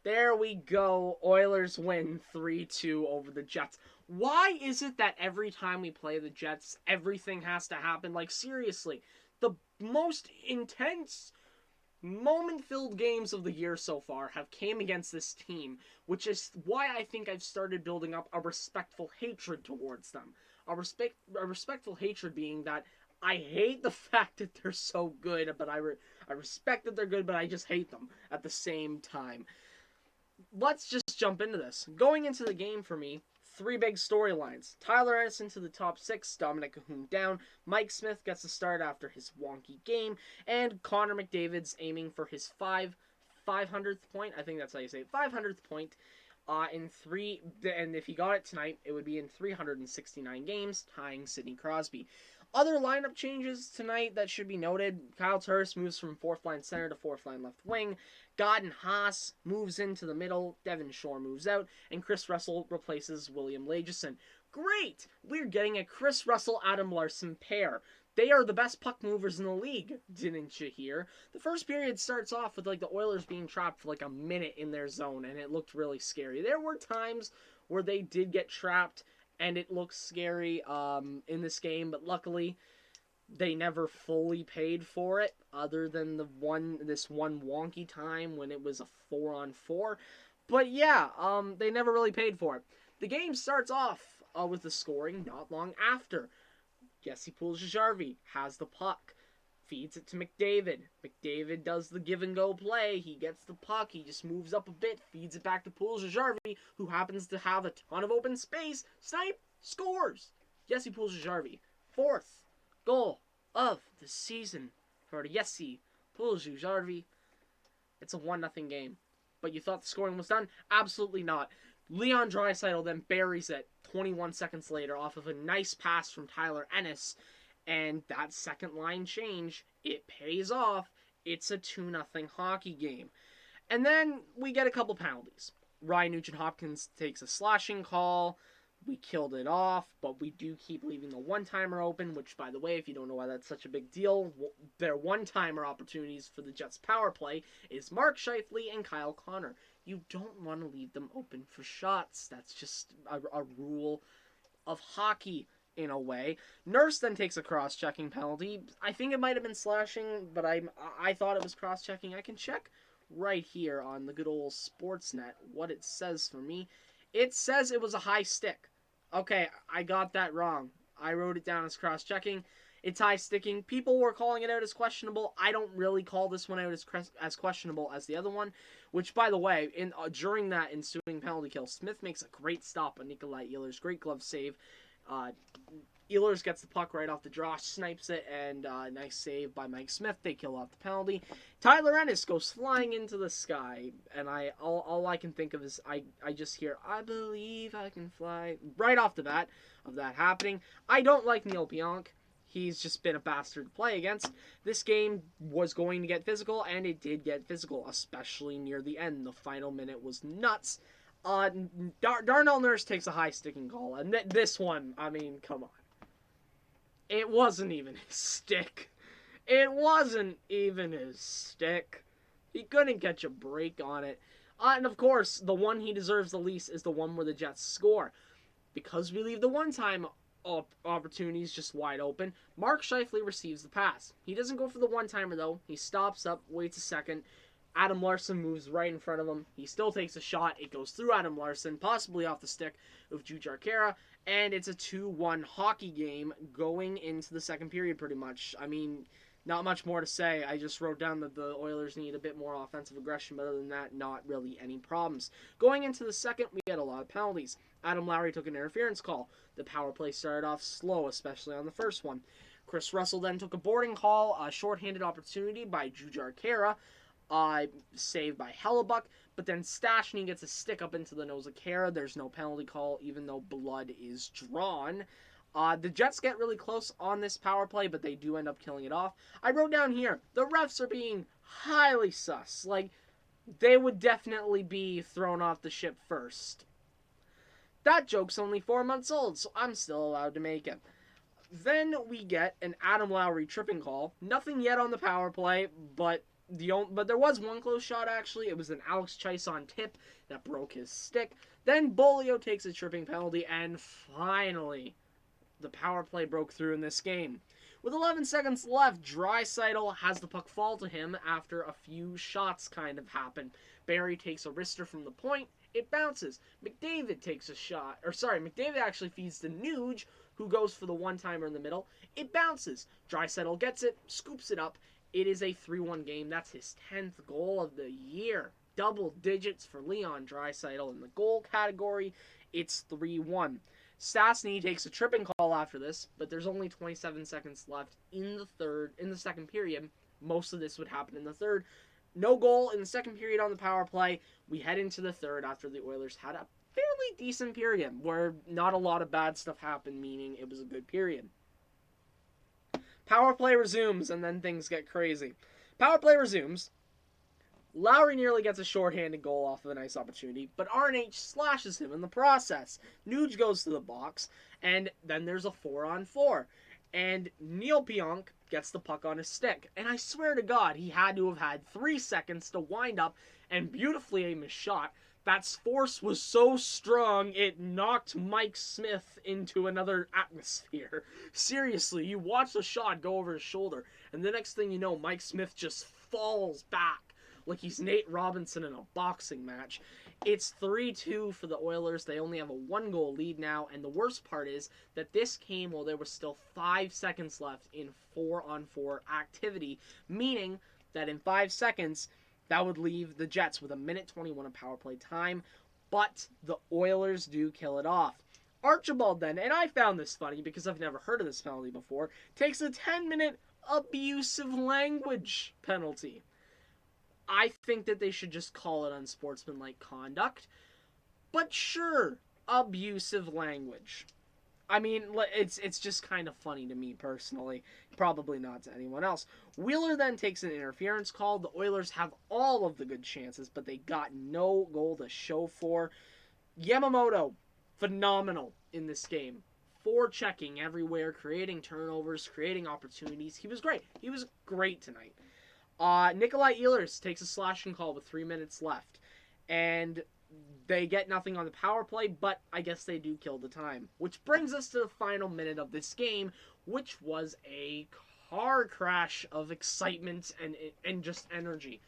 There we go. Oilers win 3-2 over the Jets. Why is it that every time we play the Jets, everything has to happen? Like, seriously, the most intense moment-filled games of the year so far have came against this team, which is why I think I've started building up a respectful hatred towards them. A respectful hatred being that I hate the fact that they're so good, but I respect that they're good, but I just hate them at the same time. Let's just jump into this. Going into the game for me, three big storylines. Tyler Ennis into the top six, Dominic Cahoon down, Mike Smith gets the start after his wonky game, and Connor McDavid's aiming for his 500th point. I think that's how you say it. 500th point. And if he got it tonight, it would be in 369 games, tying Sidney Crosby. Other lineup changes tonight that should be noted. Kyle Turris moves from fourth line center to fourth line left wing. Godden Haas moves into the middle. Devin Shore moves out. And Chris Russell replaces William Lagesson. Great! We're getting a Chris Russell-Adam Larson pair. They are the best puck movers in the league, didn't you hear? The first period starts off with the Oilers being trapped for a minute in their zone, and it looked really scary. There were times where they did get trapped, and it looked scary in this game, but luckily they never fully paid for it, other than this one wonky time when it was a 4-on-4. But yeah, they never really paid for it. The game starts off with the scoring not long after. Jesse Puljujarvi has the puck, feeds it to McDavid. McDavid does the give-and-go play. He gets the puck. He just moves up a bit, feeds it back to Puljujarvi, who happens to have a ton of open space. Snipe scores. Jesse Puljujarvi, fourth goal of the season for Jesse Puljujarvi. It's a 1-0 game. But you thought the scoring was done? Absolutely not. Leon Draisaitl then buries it 21 seconds later off of a nice pass from Tyler Ennis. And that second line change, it pays off. It's a 2-0 hockey game. And then we get a couple penalties. Ryan Nugent-Hopkins takes a slashing call. We killed it off, but we do keep leaving the one-timer open, which, by the way, if you don't know why that's such a big deal, their one-timer opportunities for the Jets' power play is Mark Scheifele and Kyle Connor. You don't want to leave them open for shots. That's just a rule of hockey, in a way. Nurse then takes a cross-checking penalty. I think it might have been slashing, but I thought it was cross-checking. I can check right here on the good old Sportsnet what it says for me. It says it was a high stick. Okay, I got that wrong. I wrote it down as cross-checking. It's high-sticking. People were calling it out as questionable. I don't really call this one out as questionable as the other one, which, by the way, during that ensuing penalty kill, Smith makes a great stop on Nikolai Ehlers. Great glove save. Ehlers gets the puck right off the draw, snipes it, and nice save by Mike Smith. They kill off the penalty. Tyler Ennis goes flying into the sky, and all I can think of is I just hear, "I believe I can fly," right off the bat of that happening. I don't like Neil Pionk. He's just been a bastard to play against. This game was going to get physical, and it did get physical, especially near the end. The final minute was nuts. Darnell Nurse takes a high-sticking call, and this one, I mean, come on. It wasn't even his stick. It wasn't even his stick. He couldn't catch a break on it. And of course, the one he deserves the least is the one where the Jets score. Because we leave the one-time opportunities just wide open, Mark Scheifele receives the pass. He doesn't go for the one-timer, though. He stops up, waits a second. Adam Larson moves right in front of him. He still takes a shot. It goes through Adam Larson, possibly off the stick of Jujhar Khaira, and it's a 2-1 hockey game going into the second period, pretty much. I mean, not much more to say. I just wrote down that the Oilers need a bit more offensive aggression, but other than that, not really any problems. Going into the second, we had a lot of penalties. Adam Lowry took an interference call. The power play started off slow, especially on the first one. Chris Russell then took a boarding call, a shorthanded opportunity by Jujhar Khaira, saved by Hellebuck, but then Stastny gets a stick up into the nose of Khaira. There's no penalty call, even though blood is drawn. The Jets get really close on this power play, but they do end up killing it off. I wrote down here, the refs are being highly sus. They would definitely be thrown off the ship first. That joke's only 4 months old, so I'm still allowed to make it. Then we get an Adam Lowry tripping call. Nothing yet on the power play, but But there was one close shot, actually. It was an Alex Chiasson tip that broke his stick. Then Bolio takes a tripping penalty, and finally, the power play broke through in this game. With 11 seconds left, Draisaitl has the puck fall to him after a few shots kind of happen. Barry takes a wrister from the point. It bounces. McDavid takes a shot. McDavid actually feeds to Nuge, who goes for the one-timer in the middle. It bounces. Draisaitl gets it, scoops it up. It is a 3-1 game. That's his 10th goal of the year. Double digits for Leon Draisaitl in the goal category. It's 3-1. Stastny takes a tripping call after this, but there's only 27 seconds left in the second period. Most of this would happen in the third. No goal in the second period on the power play. We head into the third after the Oilers had a fairly decent period where not a lot of bad stuff happened, meaning it was a good period. Power play resumes, and then things get crazy. Power play resumes. Lowry nearly gets a shorthanded goal off of a nice opportunity, but RNH slashes him in the process. Nuge goes to the box, and then there's a 4-on-4. And Neil Pionk gets the puck on his stick. And I swear to God, he had to have had 3 seconds to wind up and beautifully aim his shot. That force was so strong, it knocked Mike Smith into another atmosphere. Seriously, you watch the shot go over his shoulder, and the next thing you know, Mike Smith just falls back like he's Nate Robinson in a boxing match. It's 3-2 for the Oilers. They only have a 1-goal lead now, and the worst part is that this came while there was still 5 seconds left in 4-on-4 activity, meaning that in 5 seconds, that would leave the Jets with 1:21 of power play time, but the Oilers do kill it off. Archibald then, and I found this funny because I've never heard of this penalty before, takes a 10-minute abusive language penalty. I think that they should just call it unsportsmanlike conduct. But sure, abusive language. I mean, it's just kind of funny to me personally. Probably not to anyone else. Wheeler then takes an interference call. The Oilers have all of the good chances, but they got no goal to show for. Yamamoto, phenomenal in this game. Forechecking everywhere, creating turnovers, creating opportunities. He was great. He was great tonight. Nikolai Ehlers takes a slashing call with 3 minutes left. And they get nothing on the power play, but I guess they do kill the time. Which brings us to the final minute of this game, which was a car crash of excitement and just energy.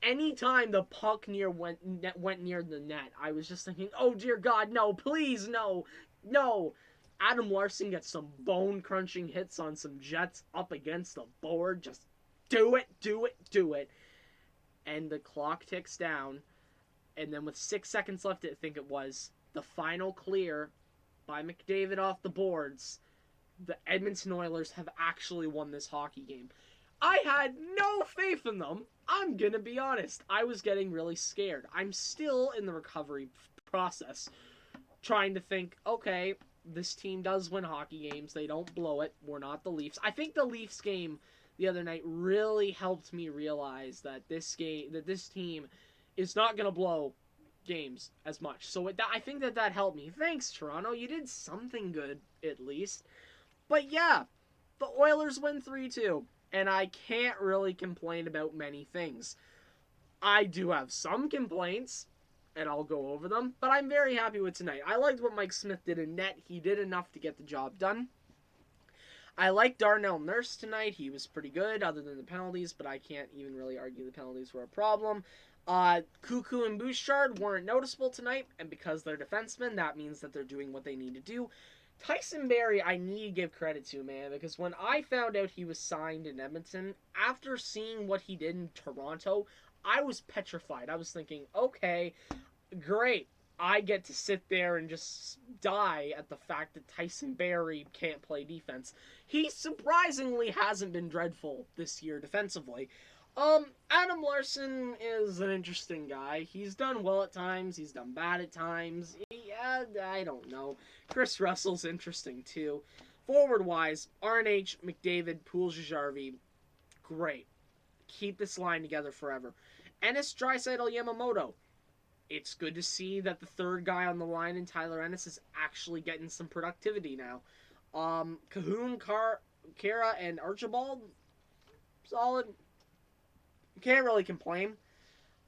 Anytime the puck went near the net, I was just thinking, oh dear God, no, please, no, no. Adam Larson gets some bone-crunching hits on some Jets up against the board, just do it, do it, do it. And the clock ticks down. And then with 6 seconds left, I think it was, the final clear by McDavid off the boards, the Edmonton Oilers have actually won this hockey game. I had no faith in them. I'm going to be honest. I was getting really scared. I'm still in the recovery process, trying to think, okay, this team does win hockey games. They don't blow it. We're not the Leafs. I think the Leafs game the other night really helped me realize that this team is not going to blow games as much. So I think that helped me. Thanks, Toronto. You did something good, at least. But yeah, the Oilers win 3-2. And I can't really complain about many things. I do have some complaints, and I'll go over them. But I'm very happy with tonight. I liked what Mike Smith did in net. He did enough to get the job done. I like Darnell Nurse tonight. He was pretty good, other than the penalties, but I can't even really argue the penalties were a problem. Cuckoo and Bouchard weren't noticeable tonight, and because they're defensemen, that means that they're doing what they need to do. Tyson Barrie, I need to give credit to, man, because when I found out he was signed in Edmonton, after seeing what he did in Toronto, I was petrified. I was thinking, okay, great. I get to sit there and just die at the fact that Tyson Barrie can't play defense. He surprisingly hasn't been dreadful this year defensively. Adam Larson is an interesting guy. He's done well at times. He's done bad at times. Yeah, I don't know. Chris Russell's interesting too. Forward-wise, RNH, McDavid, Poole-Jarvi, great. Keep this line together forever. Ennis, Draisaitl, Yamamoto. It's good to see that the third guy on the line in Tyler Ennis is actually getting some productivity now. Cahoon, Kara, and Archibald, solid. Can't really complain.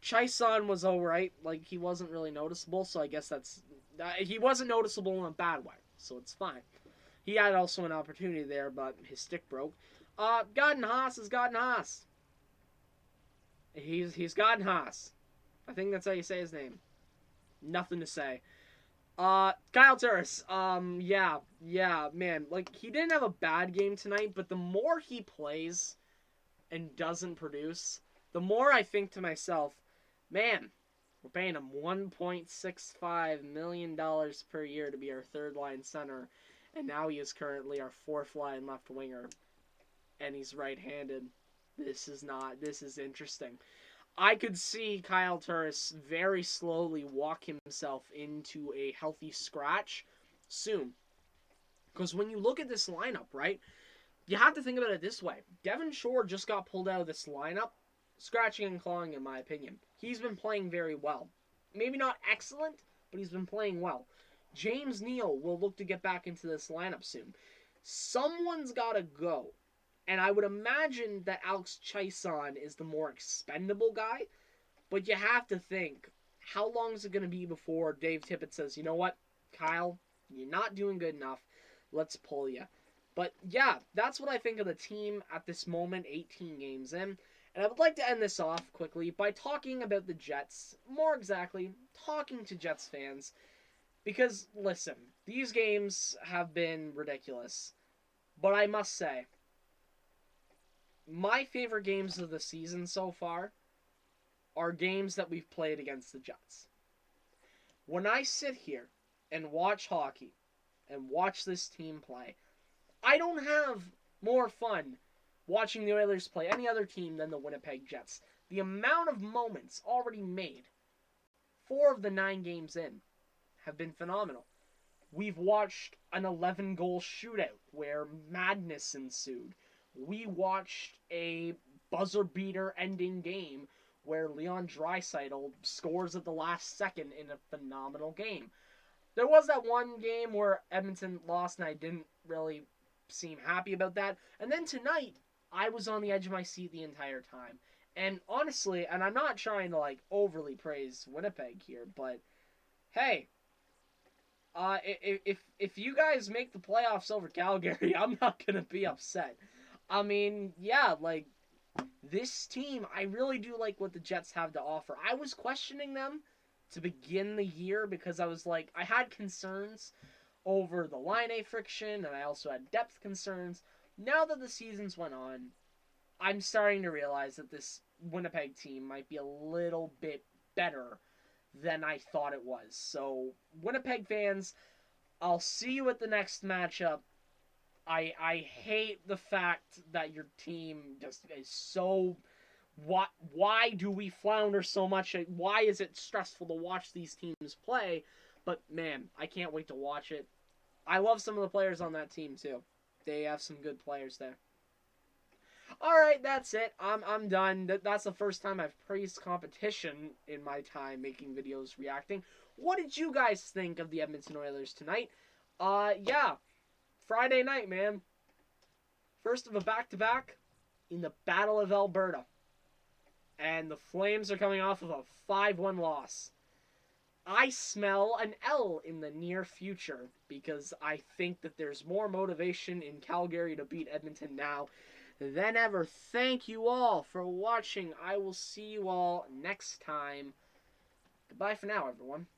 Chaison was alright. Like, he wasn't really noticeable, so I guess that's... he wasn't noticeable in a bad way, so it's fine. He had also an opportunity there, but his stick broke. Gordon Haas is Gordon Haas. He's Gordon Haas. I think that's how you say his name. Nothing to say. Kyle Turris. Yeah, man. Like, he didn't have a bad game tonight, but the more he plays and doesn't produce, the more I think to myself, man, we're paying him $1.65 million per year to be our third line center, and now he is currently our fourth line left winger, and he's right-handed. This is interesting. I could see Kyle Turris very slowly walk himself into a healthy scratch soon. Because when you look at this lineup, right, you have to think about it this way. Devon Shore just got pulled out of this lineup, scratching and clawing in my opinion. He's been playing very well. Maybe not excellent, but he's been playing well. James Neal will look to get back into this lineup soon. Someone's got to go. And I would imagine that Alex Chaison is the more expendable guy. But you have to think, how long is it going to be before Dave Tippett says, you know what, Kyle, you're not doing good enough. Let's pull you. But yeah, that's what I think of the team at this moment, 18 games in. And I would like to end this off quickly by talking about the Jets. More exactly, talking to Jets fans. Because, listen, these games have been ridiculous. But I must say, my favorite games of the season so far are games that we've played against the Jets. When I sit here and watch hockey and watch this team play, I don't have more fun watching the Oilers play any other team than the Winnipeg Jets. The amount of moments already made, 4 of the 9 games in, have been phenomenal. We've watched an 11-goal shootout where madness ensued. We watched a buzzer-beater ending game where Leon Draisaitl scores at the last second in a phenomenal game. There was that one game where Edmonton lost and I didn't really seem happy about that. And then tonight, I was on the edge of my seat the entire time. And honestly, and I'm not trying to overly praise Winnipeg here, but hey, if you guys make the playoffs over Calgary, I'm not gonna be upset. I mean, yeah, this team, I really do like what the Jets have to offer. I was questioning them to begin the year because I was I had concerns over the line A friction, and I also had depth concerns. Now that the seasons went on, I'm starting to realize that this Winnipeg team might be a little bit better than I thought it was. So, Winnipeg fans, I'll see you at the next matchup. I hate the fact that your team just is so... Why do we flounder so much? Why is it stressful to watch these teams play? But, man, I can't wait to watch it. I love some of the players on that team, too. They have some good players there. Alright, that's it. I'm done. That's the first time I've praised competition in my time making videos reacting. What did you guys think of the Edmonton Oilers tonight? Yeah. Friday night, man. First of a back-to-back in the Battle of Alberta. And the Flames are coming off of a 5-1 loss. I smell an L in the near future because I think that there's more motivation in Calgary to beat Edmonton now than ever. Thank you all for watching. I will see you all next time. Goodbye for now, everyone.